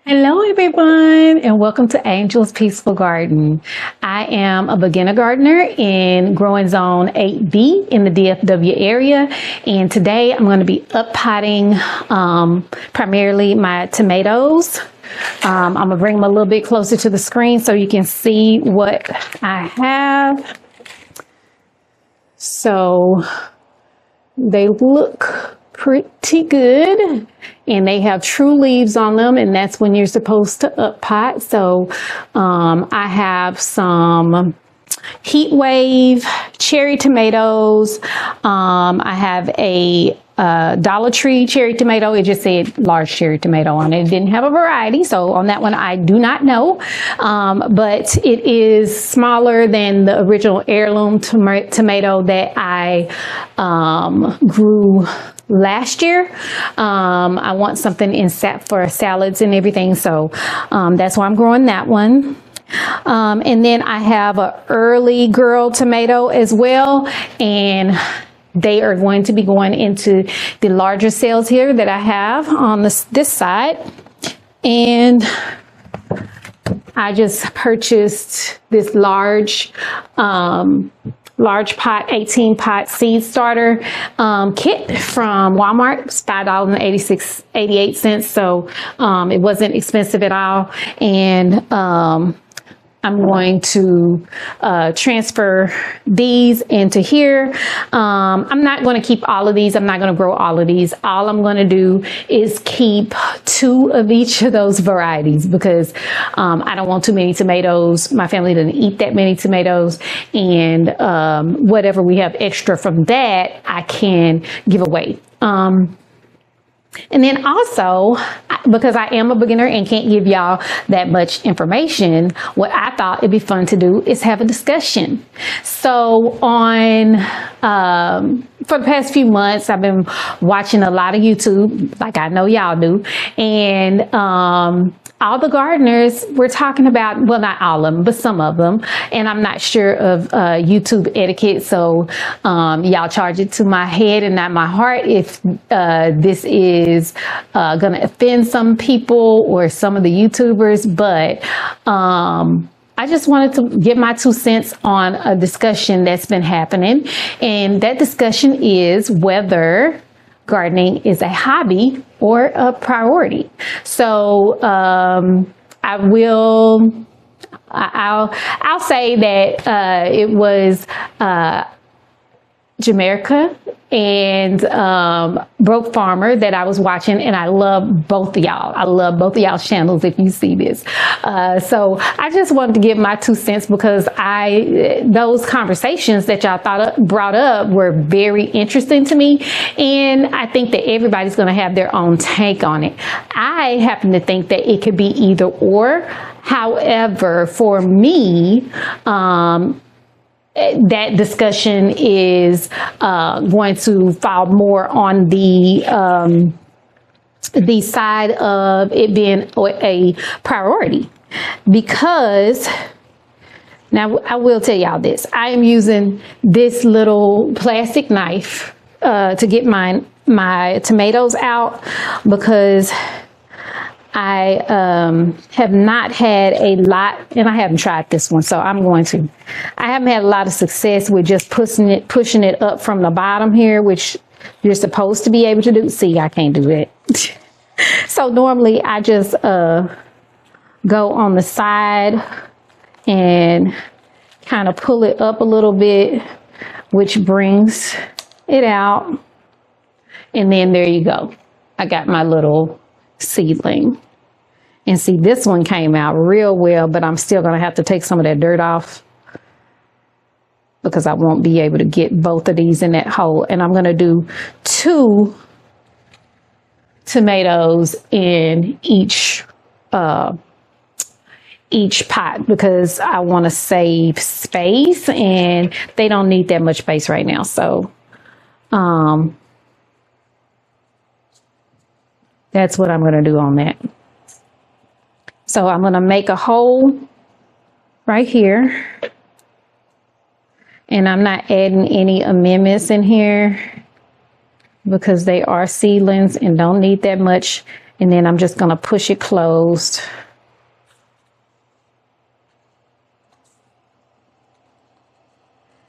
Hello everyone, and welcome to Angel's Peaceful Garden. I am a beginner gardener in growing zone 8B in the DFW area, and today I'm going to be uppotting primarily my tomatoes. I'm going to bring them a little bit closer to the screen so you can see what I have. So they look pretty good, and they have true leaves on them, and that's when you're supposed to uppot. So I have some heat wave cherry tomatoes. I have a Dollar Tree cherry tomato. It just said large cherry tomato on it. It didn't have a variety, so on that one I do not know, but it is smaller than the original heirloom tomato that I grew last year. I want something for salads and everything, so that's why I'm growing that one. And then I have an early girl tomato as well, and they are going to be going into the larger sales here that I have on this side. And I just purchased this large pot, 18 pot seed starter kit from Walmart. It's $5.88. So it wasn't expensive at all. And I'm going to transfer these into here. I'm not going to keep all of these. I'm not going to grow all of these. All I'm going to do is keep 2 of each of those varieties because I don't want too many tomatoes. My family doesn't eat that many tomatoes, and whatever we have extra from that, I can give away. And then also, because I am a beginner and can't give y'all that much information, what I thought it'd be fun to do is have a discussion. So for the past few months, I've been watching a lot of YouTube, like I know y'all do, and all the gardeners were talking about, well, not all of them, but some of them. And I'm not sure of YouTube etiquette, so y'all charge it to my head and not my heart if this is gonna offend some people or some of the YouTubers. But I just wanted to give my 2 cents on a discussion that's been happening. And that discussion is whether gardening is a hobby or a priority. So I'll say that it was Jamerica and Brokefarmer that I was watching, and I love both of y'all. I love both of y'all's channels if you see this. So I just wanted to give my 2 cents because those conversations that y'all brought up were very interesting to me, and I think that everybody's going to have their own take on it. I happen to think that it could be either or. However, for me, that discussion is going to fall more on the side of it being a priority, because now I will tell y'all this. I am using this little plastic knife to get my tomatoes out because I have not had a lot, and I haven't tried this one, so I haven't had a lot of success with just pushing it up from the bottom here, which you're supposed to be able to do. See, I can't do it. So normally I just go on the side and kind of pull it up a little bit, which brings it out. And then there you go. I got my little seedling. And see, this one came out real well, but I'm still going to have to take some of that dirt off because I won't be able to get both of these in that hole. And I'm going to do 2 tomatoes in each each pot because I want to save space, and they don't need that much space right now. So that's what I'm going to do on that. So I'm going to make a hole right here, and I'm not adding any amendments in here because they are seedlings and don't need that much. And then I'm just going to push it closed.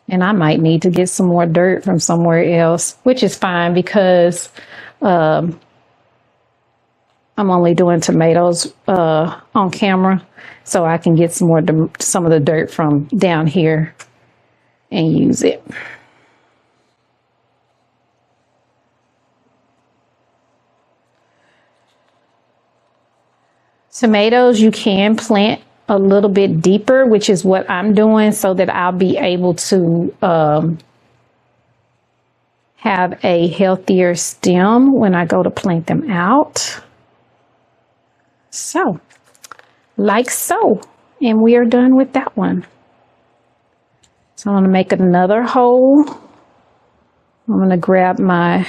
And I might need to get some more dirt from somewhere else, which is fine because I'm only doing tomatoes on camera, so I can get some of the dirt from down here and use it. Tomatoes you can plant a little bit deeper, which is what I'm doing, so that I'll be able to have a healthier stem when I go to plant them out. So, like so, and we are done with that one. So I'm going to make another hole. I'm going to grab my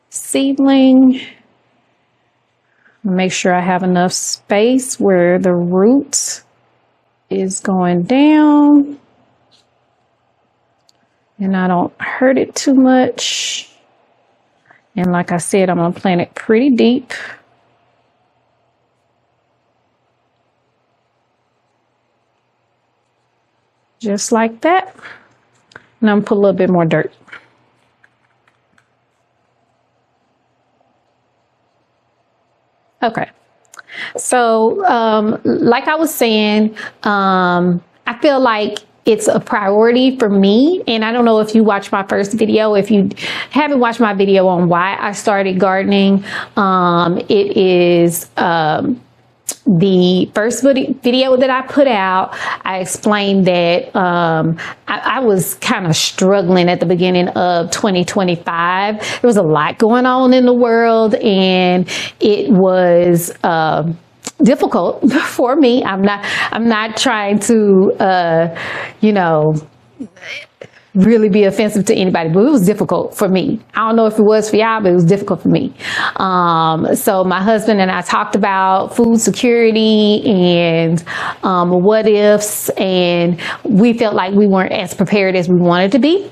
seedling. Make sure I have enough space where the root is going down and I don't hurt it too much. And like I said, I'm going to plant it pretty deep. Just like that. And I'm going to put a little bit more dirt. Okay, so like I was saying, I feel like it's a priority for me. And I don't know if you watched my first video. If you haven't watched my video on why I started gardening, it is the first video that I put out. I explained that I was kind of struggling at the beginning of 2025. There was a lot going on in the world, and it was difficult for me. I'm not trying to you know, really be offensive to anybody, but it was difficult for me. I don't know if it was for y'all, but it was difficult for me. So my husband and I talked about food security and what ifs, and we felt like we weren't as prepared as we wanted to be.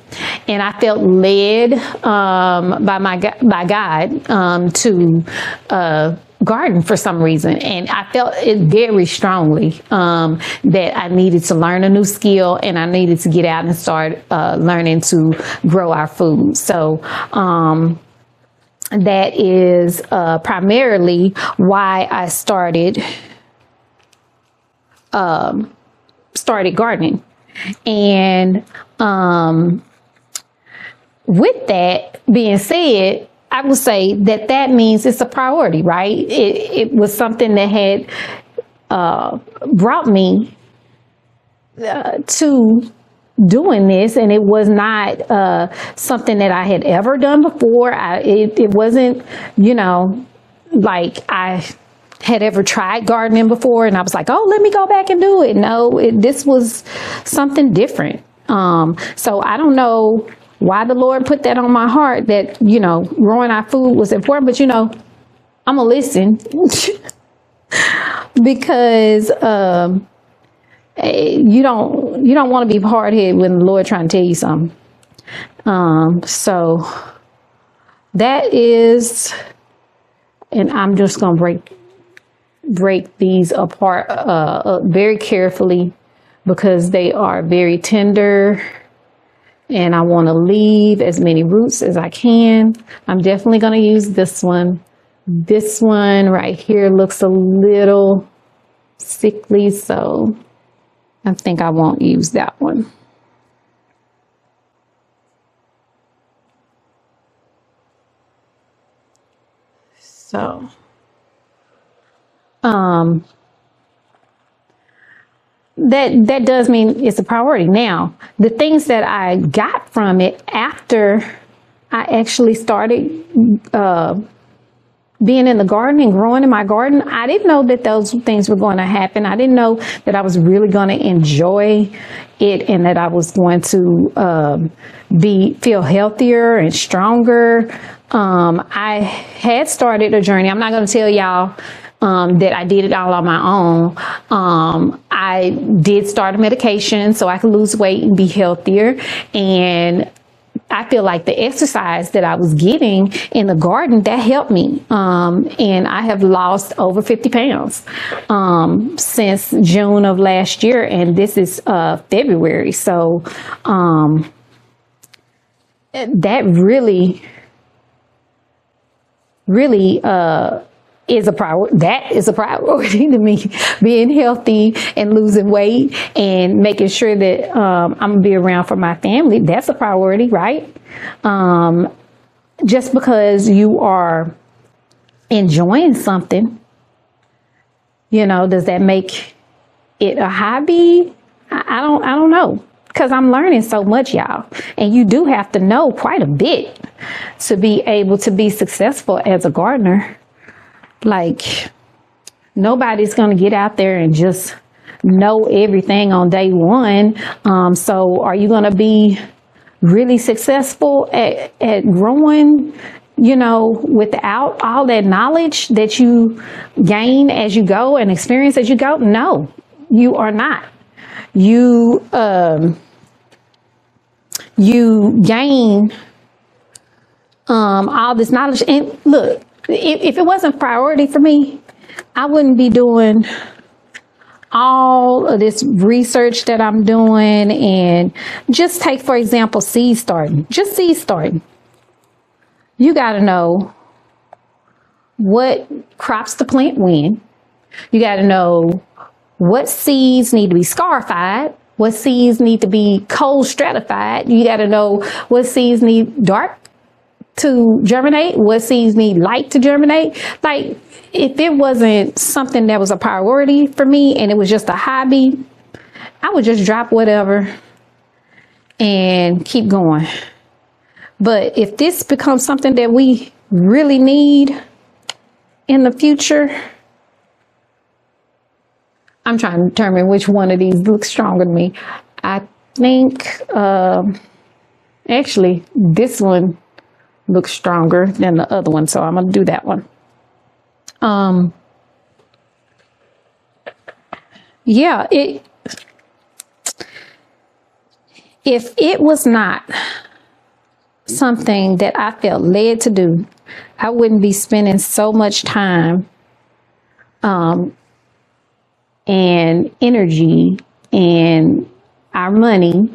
And I felt led by God to garden for some reason, and I felt it very strongly that I needed to learn a new skill, and I needed to get out and start learning to grow our food. So that is primarily why I started gardening. And with that being said, I would say that means it's a priority, right? It was something that had brought me to doing this, and it was not something that I had ever done before. It wasn't, you know, like I had ever tried gardening before, and I was like, oh, let me go back and do it. No, this was something different. So I don't know why the Lord put that on my heart, that, you know, growing our food was important, but, you know, I'm gonna listen because you don't want to be hard-headed when the Lord trying to tell you something. So that is, and I'm just gonna break these apart very carefully because they are very tender. And I want to leave as many roots as I can. I'm definitely going to use this one. This one right here looks a little sickly, so I think I won't use that one. So, that does mean it's a priority. Now, the things that I got from it after I actually started being in the garden and growing in my garden, I didn't know that those things were going to happen. I didn't know that I was really going to enjoy it and that I was going to feel healthier and stronger. I had started a journey. I'm not going to tell y'all that I did it all on my own. I did start a medication so I could lose weight and be healthier. And I feel like the exercise that I was getting in the garden, that helped me. And I have lost over 50 pounds since June of last year. And this is February. So that really is a priority. That is a priority to me, being healthy and losing weight and making sure that I'm gonna be around for my family. That's a priority, right? Just because you are enjoying something, does that make it a hobby? I don't know, because I'm learning so much, y'all. And you do have to know quite a bit to be able to be successful as a gardener. Like, nobody's going to get out there and just know everything on day one. So are you going to be really successful at growing, without all that knowledge that you gain as you go and experience as you go? No, you are not. You gain all this knowledge. And look, if it wasn't a priority for me, I wouldn't be doing all of this research that I'm doing. And just take, for example, seed starting. Just seed starting. You got to know what crops to plant when. You got to know what seeds need to be scarified, what seeds need to be cold stratified. You got to know what seeds need dark to germinate, what seeds need light to germinate. Like, if it wasn't something that was a priority for me and it was just a hobby, I would just drop whatever and keep going. But if this becomes something that we really need in the future, I'm trying to determine which one of these looks stronger to me. I think actually this one looks stronger than the other one, so I'm gonna do that one. Yeah, if it was not something that I felt led to do, I wouldn't be spending so much time and energy and our money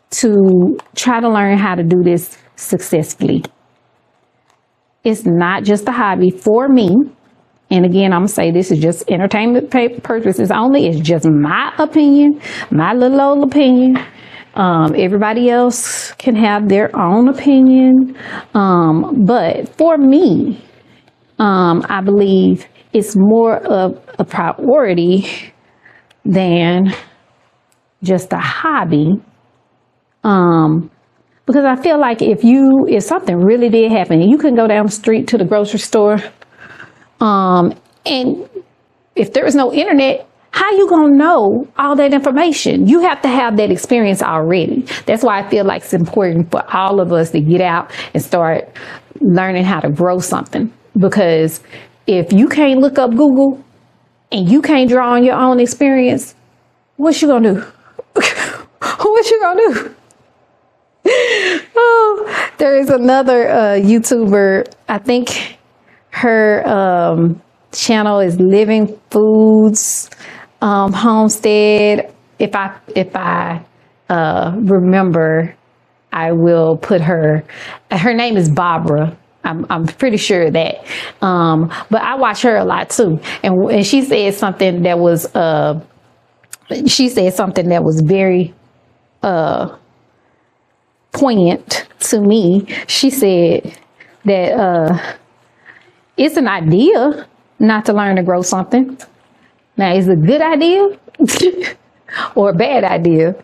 to try to learn how to do this successfully. It's not just a hobby for me. And again, I'm gonna say this is just entertainment purposes only. It's just my opinion, my little old opinion. Everybody else can have their own opinion. But for me, I believe it's more of a priority than just a hobby. Because I feel like if something really did happen, you couldn't go down the street to the grocery store, and if there was no internet, how you gonna know all that information? You have to have that experience already. That's why I feel like it's important for all of us to get out and start learning how to grow something. Because if you can't look up Google and you can't draw on your own experience, what you gonna do? What you gonna do? Oh, there is another YouTuber. I think her channel is Living Foods Homestead. If I remember, I will put her. Her name is Barbara. I'm pretty sure of that. But I watch her a lot too, and she said something that was very poignant to me. She said that it's an idea not to learn to grow something. Now, is it a good idea or a bad idea?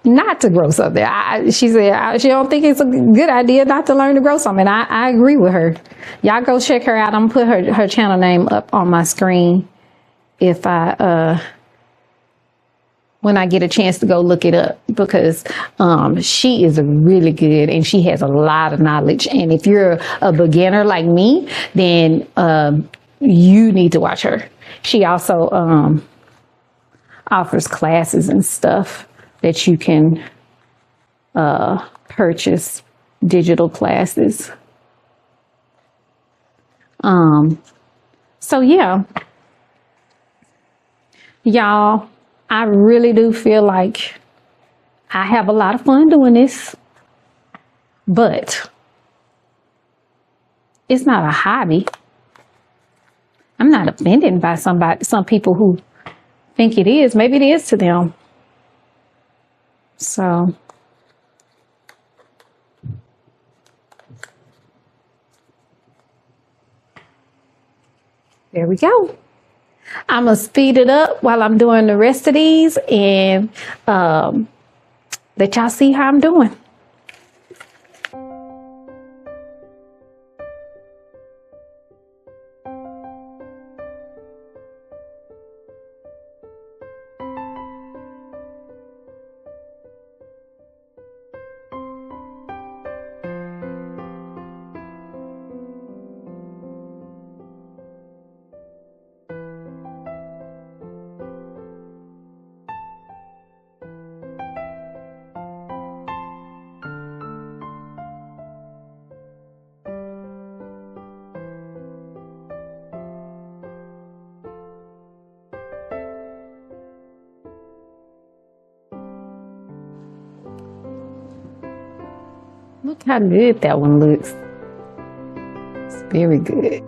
not to grow something. She said she don't think it's a good idea not to learn to grow something. I agree with her. Y'all go check her out. I'm gonna put her channel name up on my screen if when I get a chance to go look it up, because she is really good and she has a lot of knowledge. And if you're a beginner like me, then you need to watch her. She also offers classes and stuff that you can purchase, digital classes. So yeah, y'all, I really do feel like I have a lot of fun doing this, but it's not a hobby. I'm not offended by some people who think it is. Maybe it is to them. So there we go. I'm going to speed it up while I'm doing the rest of these and let y'all see how I'm doing. Look how good that one looks. It's very good.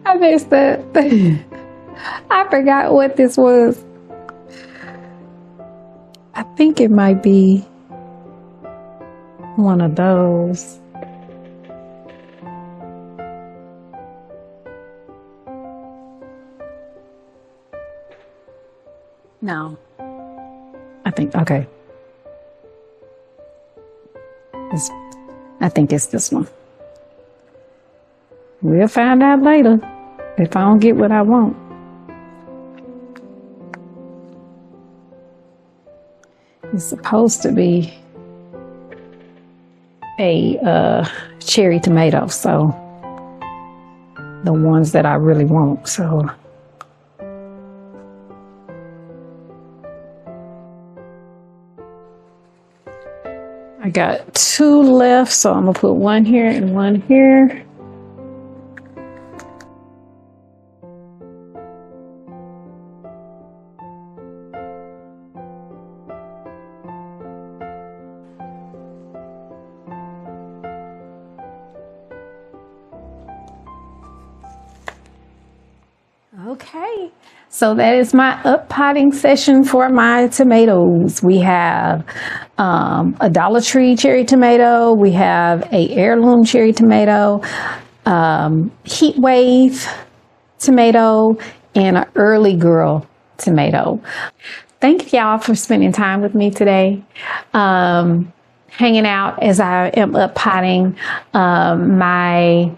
I missed that. I forgot what this was. I think it might be one of those. No. I think, okay. I think it's this one. We'll find out later if I don't get what I want. It's supposed to be a cherry tomato, so the ones that I really want. So I got 2 left, so I'm gonna put one here and one here. Okay, so that is my uppotting session for my tomatoes. We have a Dollar Tree cherry tomato. We have a heirloom cherry tomato, heat wave tomato, and an early girl tomato. Thank y'all for spending time with me today, hanging out as I am uppotting my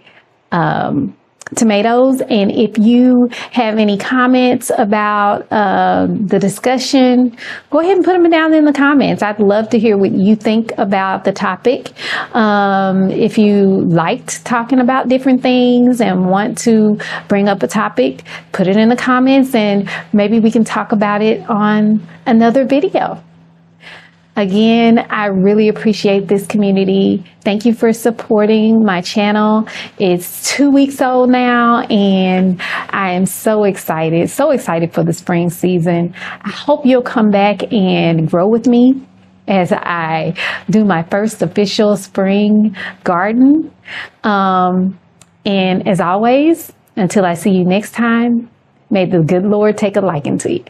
tomatoes. And if you have any comments about the discussion, go ahead and put them down in the comments. I'd love to hear what you think about the topic. If you liked talking about different things and want to bring up a topic, put it in the comments and maybe we can talk about it on another video. Again, I really appreciate this community. Thank you for supporting my channel. It's 2 weeks old now and I am so excited for the spring season. I hope you'll come back and grow with me as I do my first official spring garden. And as always, until I see you next time, may the good Lord take a liking to you.